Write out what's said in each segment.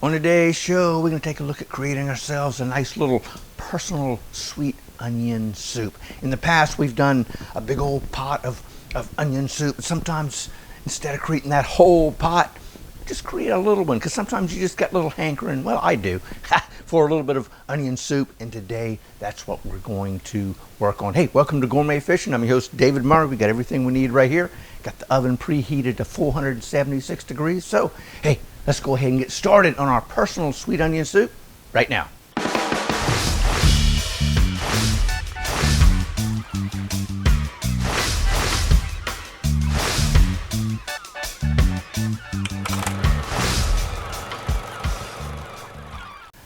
On today's show, we're going to take a look at creating ourselves a nice little personal sweet onion soup. In the past, we've done a big old pot of onion soup. Sometimes, instead of creating that whole pot, just create a little one, because sometimes you just got a little hankering, well, I do, for a little bit of onion soup. And today, that's what we're going to work on. Hey, welcome to Gourmet Fishing. I'm your host, David Murray. We got everything we need right here. Got the oven preheated to 476 degrees. So, hey, let's go ahead and get started on our personal sweet onion soup right now.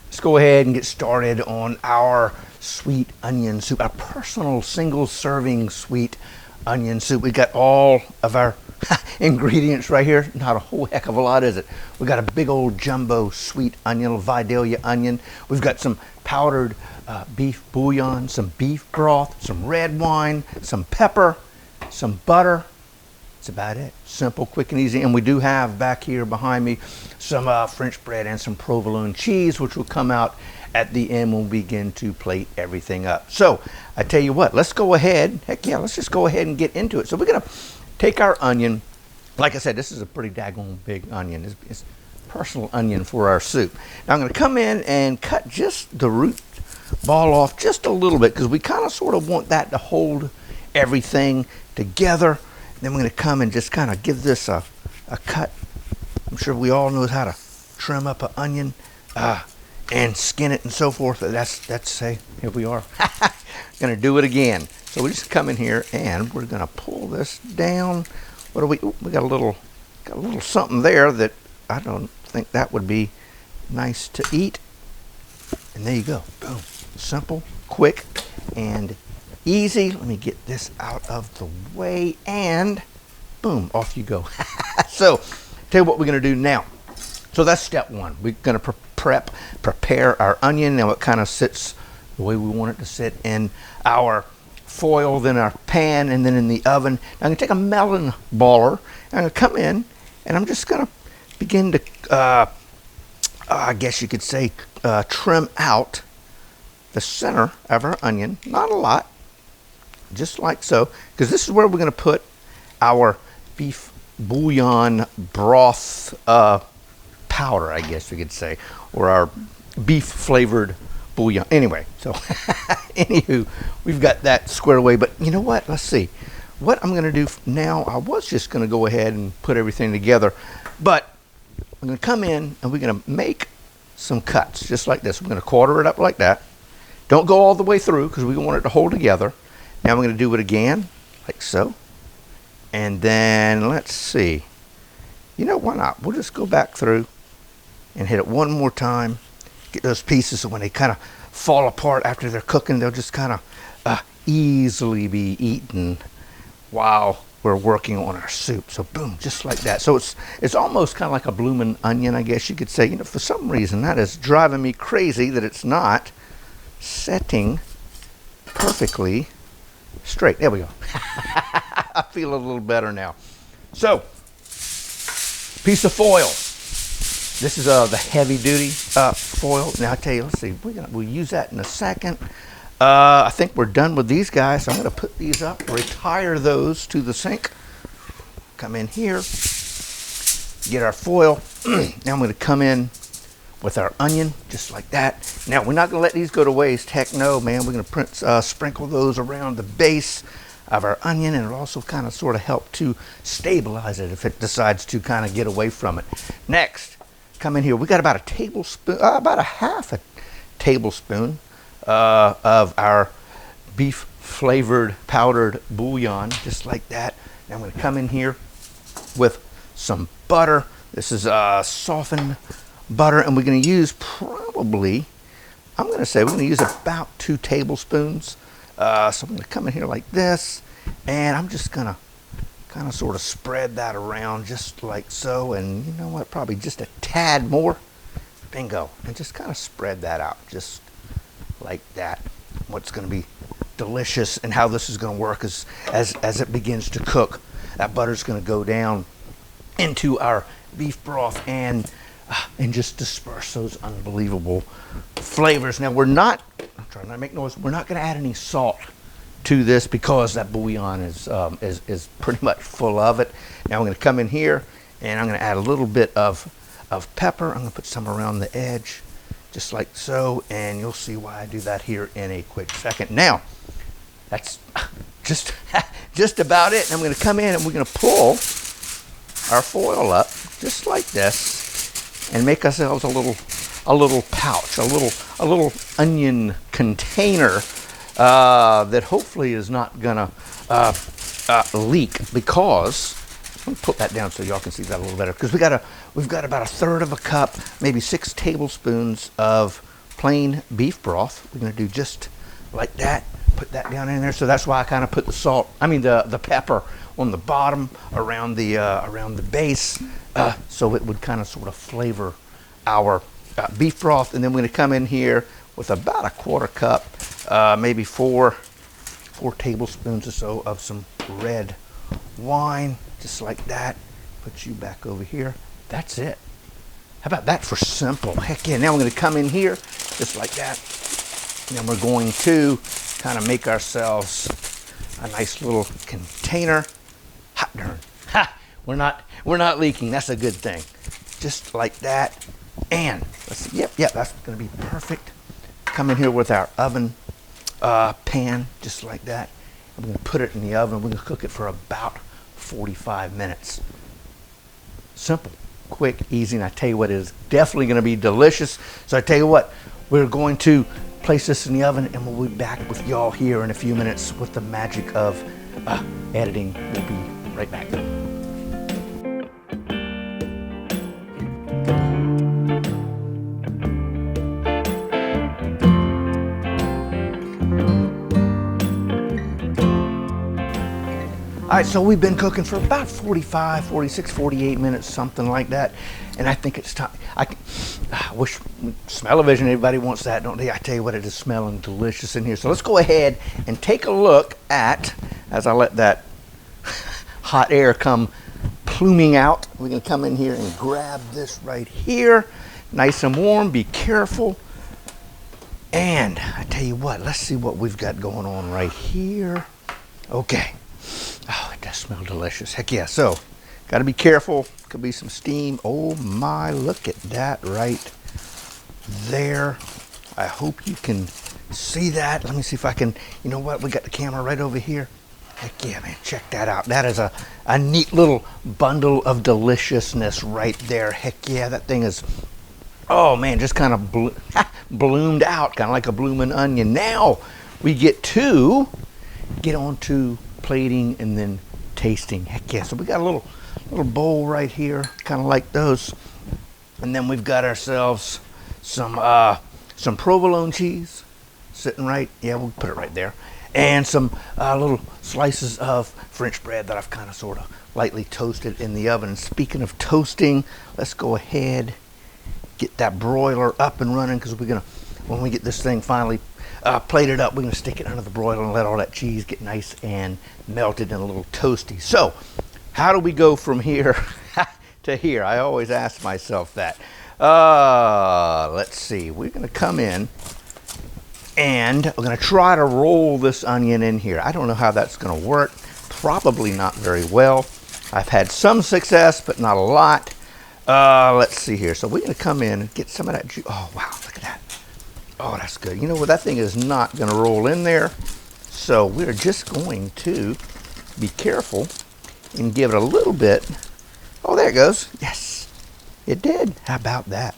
Let's go ahead and get started on our sweet onion soup, our personal single serving sweet onion soup. We got all of our ingredients right here. Not a whole heck of a lot, is it? We got a big old jumbo sweet onion, Vidalia onion. We've got some powdered beef bouillon, some beef broth, some red wine, some pepper, some butter. That's about it. Simple, quick, and easy. And we do have back here behind me some French bread and some provolone cheese, which will come out at the end when we begin to plate everything up. So I tell you what, let's go ahead. Heck yeah, let's just go ahead and get into it. So we're going to take our onion. Like I said, this is a pretty daggone big onion. It's personal onion for our soup. Now I'm going to come in and cut just the root ball off just a little bit, because we kind of sort of want that to hold everything together. Then we're going to come and just kind of give this a cut. I'm sure we all know how to trim up an onion and skin it and so forth. That's say, here we are. Going to do it again. So we just come in here and we're going to pull this down. What do we got a little something there that I don't think that would be nice to eat. And there you go. Boom. Simple, quick, and easy. Let me get this out of the way, and boom, off you go. So, tell you what we're going to do now. So that's step one. We're going to prepare our onion. Now it kind of sits the way we want it to sit in our foil, then our pan, and then in the oven. Now I'm going to take a melon baller. I'm going to come in, and I'm just going to begin to, I guess you could say, trim out the center of our onion. Not a lot. Just like so, because this is where we're going to put our beef bouillon broth powder, I guess you could say, or our beef flavored bouillon. Anyway, so anywho, we've got that squared away. But you know what? Let's see what I'm going to do now. I was just going to go ahead and put everything together, but I'm going to come in and we're going to make some cuts just like this. We're going to quarter it up like that. Don't go all the way through, because we want it to hold together. Now I'm going to do it again, like so. And then, let's see. You know, why not? We'll just go back through and hit it one more time. Get those pieces so when they kind of fall apart after they're cooking, they'll just kind of easily be eaten while we're working on our soup. So boom, just like that. So it's almost kind of like a blooming onion, I guess you could say. You know, for some reason, that is driving me crazy that it's not setting perfectly straight. There we go. I feel a little better now. So, piece of foil. This is the heavy duty foil. Now I tell you, let's see, we'll use that in a second. I think we're done with these guys. So I'm going to put these up, retire those to the sink. Come in here, get our foil. Now I'm going to come in with our onion, just like that. Now, we're not going to let these go to waste. Heck no, man. We're going to sprinkle those around the base of our onion, and it'll also kind of sort of help to stabilize it if it decides to kind of get away from it. Next, come in here. We got about a tablespoon, about a half a tablespoon of our beef flavored powdered bouillon, just like that. Now I'm going to come in here with some butter. This is softened butter, and we're going to use probably, I'm going to say we're going to use about 2 tablespoons. So I'm going to come in here like this, and I'm just going to kind of sort of spread that around just like so. And you know what, probably just a tad more. Bingo. And just kind of spread that out just like that. What's going to be delicious and how this is going to work is as it begins to cook, that butter's going to go down into our beef broth and and just disperse those unbelievable flavors. Now we're not, I'm trying not to make noise, we're not going to add any salt to this because that bouillon is pretty much full of it. Now I'm going to come in here and I'm going to add a little bit of pepper. I'm going to put some around the edge, just like so, and you'll see why I do that here in a quick second. Now, that's just about it. And I'm going to come in and we're going to pull our foil up just like this and make ourselves a little pouch, a little onion container that hopefully is not gonna leak, because let me put that down so y'all can see that a little better, because we've got about 1/3 of a cup, maybe 6 tablespoons of plain beef broth. We're gonna do just like that. Put that down in there. So that's why I kind of put the pepper on the bottom around the base, so it would kind of sort of flavor our beef broth. And then we're going to come in here with about 1/4 cup, maybe 4 tablespoons or so of some red wine, just like that. Put you back over here. That's it. How about that for simple? Heck yeah. Now we're going to come in here just like that. And then we're going to kind of make ourselves a nice little container. Hot darn. Ha! We're not leaking. That's a good thing. Just like that. And let's see. Yep, that's going to be perfect. Come in here with our oven pan, just like that. I'm going to put it in the oven. We're going to cook it for about 45 minutes. Simple, quick, easy, and I tell you what, it is definitely going to be delicious. So I tell you what, we're going to place this in the oven, and we'll be back with y'all here in a few minutes with the magic of editing. We'll be right back. All right, so we've been cooking for about 45, 46, 48 minutes, something like that. And I think it's time. I wish, smell-o-vision, everybody wants that, don't they? I tell you what, it is smelling delicious in here. So let's go ahead and take a look at, as I let that hot air come pluming out, we're going to come in here and grab this right here. Nice and warm, be careful. And I tell you what, let's see what we've got going on right here. Okay. Oh, it does smell delicious. Heck yeah. So, got to be careful. Could be some steam. Oh my, look at that right there. I hope you can see that. Let me see if I can, you know what? We got the camera right over here. Heck yeah, man. Check that out. That is a neat little bundle of deliciousness right there. Heck yeah, that thing is, oh man, just kind of bloomed out, kind of like a blooming onion. Now, we get on to plating and then tasting. Heck yeah. So we got a little bowl right here, kind of like those. And then we've got ourselves some provolone cheese sitting right, yeah, we'll put it right there. And some little slices of French bread that I've kind of sort of lightly toasted in the oven. And speaking of toasting, let's go ahead, get that broiler up and running, because we're gonna, when we get this thing finally plated up, we're going to stick it under the broiler and let all that cheese get nice and melted and a little toasty. So, how do we go from here to here? I always ask myself that. Let's see. We're going to come in and we're going to try to roll this onion in here. I don't know how that's going to work. Probably not very well. I've had some success, but not a lot. Let's see here. So, we're going to come in and get some of that juice. Oh, wow. Look at that. Oh, that's good. You know what? That thing is not going to roll in there. So we're just going to be careful and give it a little bit. Oh, there it goes. Yes, it did. How about that?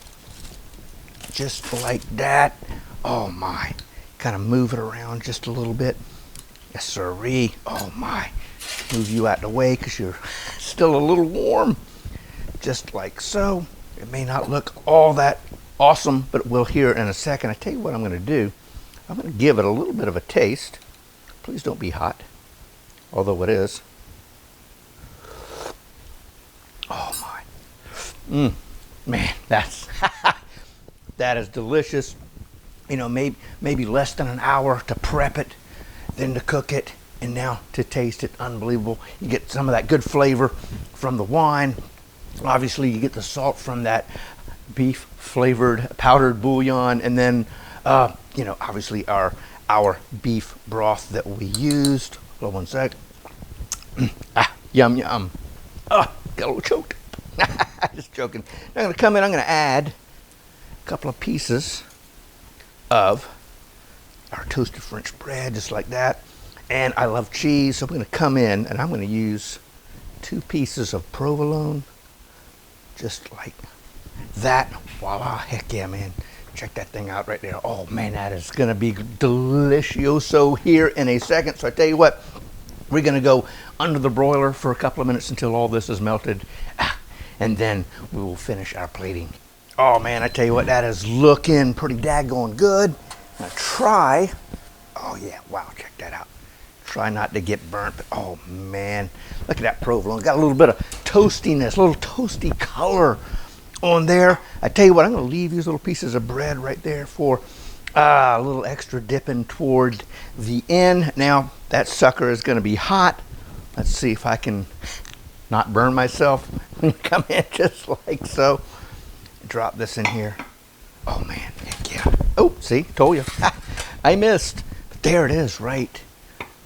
Just like that. Oh, my. Kind of move it around just a little bit. Yes, sirree. Oh, my. Move you out the way because you're still a little warm. Just like so. It may not look all that awesome, but we'll hear it in a second. I tell you what I'm going to do. I'm going to give it a little bit of a taste. Please don't be hot, although it is. Oh my, man, that's that is delicious. You know, maybe less than an hour to prep it, then to cook it, and now to taste it. Unbelievable. You get some of that good flavor from the wine. Obviously, you get the salt from that beef flavored powdered bouillon, and then you know, obviously our beef broth that we used. Hold on one sec. Yum yum. Got a little choked. Just joking. Now I'm going to come in. I'm going to add a couple of pieces of our toasted French bread, just like that. And I love cheese, so I'm going to come in and I'm going to use 2 pieces of provolone, just like that. Voila! Heck yeah, man! Check that thing out right there. Oh man, that is going to be delicioso here in a second. So I tell you what, we're going to go under the broiler for a couple of minutes until all this is melted, and then we will finish our plating. Oh man, I tell you what, that is looking pretty daggone good. I'm gonna try. Oh yeah, wow, check that out. Try not to get burnt, but oh man, look at that provolone. Got a little bit of toastiness, a little toasty color on there. I tell you what, I'm gonna leave these little pieces of bread right there for a little extra dipping toward the end. Now, that sucker is gonna be hot. Let's see if I can not burn myself. Come in just like so. Drop this in here. Oh man, heck yeah. Oh, see, told you. I missed. But there it is, right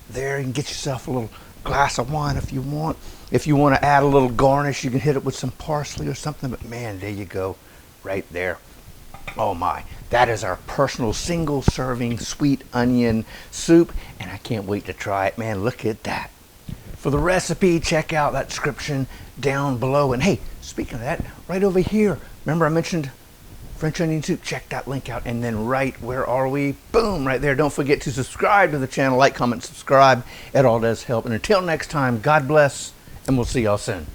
there. You can get yourself a little glass of wine if you want. If you want to add a little garnish, you can hit it with some parsley or something. But man, there you go, right there. Oh my, that is our personal single serving sweet onion soup. And I can't wait to try it, man. Look at that. For the recipe, check out that description down below. And hey, speaking of that, right over here, remember I mentioned French onion soup? Check that link out. And then right, where are we? Boom, right there. Don't forget to subscribe to the channel. Like, comment, subscribe. It all does help. And until next time, God bless, and we'll see y'all soon.